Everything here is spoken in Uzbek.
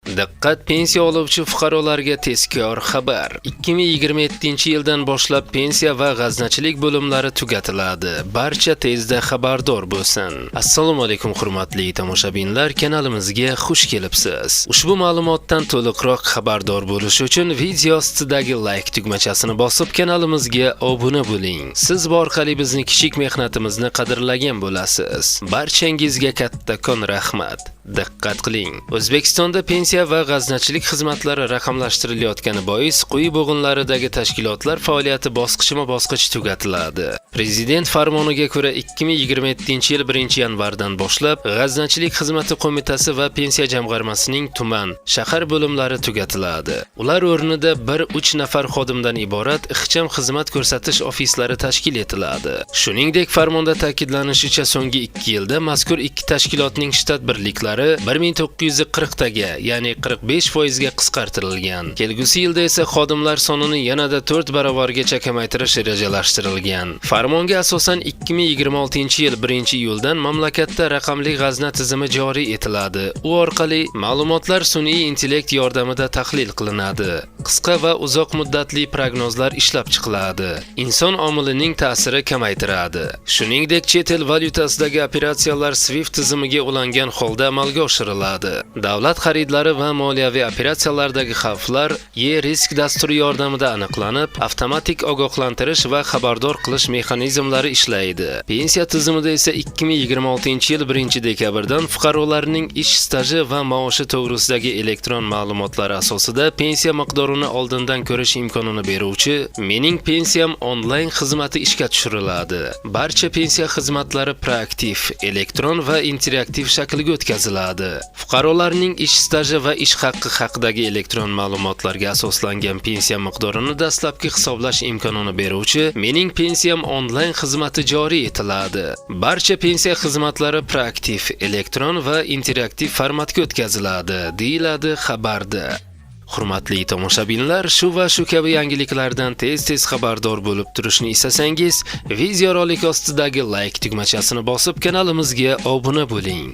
Diqqat, pensiya oluvchi fuqarolarga tezkor xabar. 2027-yildan boshlab pensiya va g'aznachilik bo'limlari tugatiladi. Barcha tezda xabardor bo'lsin. Assalomu alaykum hurmatli tomoshabinlar, kanalimizga xush kelibsiz. Ushbu ma'lumotdan to'liqroq xabardor bo'lish uchun video ostidagi like tugmachasini bosib kanalimizga obuna bo'ling. Siz bu orqali bizni kichik mehnatimizni qadrlagan bo'lasiz. Barchangizga kattakon rahmat. Diqqat qiling. O'zbekistonda pensiya va g'aznachilik xizmatlari raqamlashtirilayotgani bois quyi bo'g'inlaridagi tashkilotlar faoliyati bosqichma-bosqich tugatiladi. Prezident farmoniga ko'ra 2027-yil 1-yanvardan boshlab g'aznachilik xizmati qo'mitasi va pensiya jamg'armasining tuman, shahar bo'limlari tugatiladi. Ular o'rnida 1-3 nafar xodimdan iborat ixcham xizmat ko'rsatish ofislari tashkil etiladi. Shuningdek, farmonda ta'kidlanishicha, so'nggi 2 yilda mazkur ikki tashkilotning shtat birliklari 1940 taga, ya'ni 45% ga qisqartirilgan. Kelgusi yilda esa xodimlar sonini yanada 4 baravargacha kamaytirish rejalashtirilgan. Farmonga asosan 2026-yil 1-iyuldan mamlakatda raqamli g'azna tizimi joriy etiladi. U orqali ma'lumotlar sun'iy intellekt yordamida tahlil qilinadi. Qisqa va uzoq muddatli prognozlar ishlab chiqiladi. Inson omilining ta'siri kamaytiradi. Shuningdek, chet el valyutasidagi operatsiyalar SWIFT tizimiga ulangan holda amalga oshiriladi. Davlat xaridlari va moliyaviy operatsiyalardagi xavflar e-risk dasturi yordamida aniqlanib, avtomatik ogohlantirish va xabardor qilish mexanizmlari ishlaydi. Pensiya tizimida esa 2026-yil 1-dekabrdan fuqarolarning ish staji va maoshi to'g'risidagi elektron ma'lumotlar asosida pensiya miqdorini oldindan ko'rish imkonini beruvchi Mening pensiyam onlayn xizmati ishga tushiriladi. Barcha pensiya xizmatlari proaktiv, elektron va interaktiv shaklga o'tkaziladi. Fuqarolarning ish staji va ish haqqi haqidagi elektron ma'lumotlarga asoslangan pensiya miqdorini dastlabki hisoblash imkonini beruvchi Mening pensiyam onlayn xizmati joriy etiladi. Barcha pensiya xizmatlari proaktiv, elektron va interaktiv formatga o'tkaziladi, deyiladi xabarda. Hurmatli tomoshabinlar, shu va shu kabi yangiliklardan tez-tez xabardor bo'lib turishni istasangiz, video rolik ostidagi like tugmachasini bosib kanalimizga obuna bo'ling.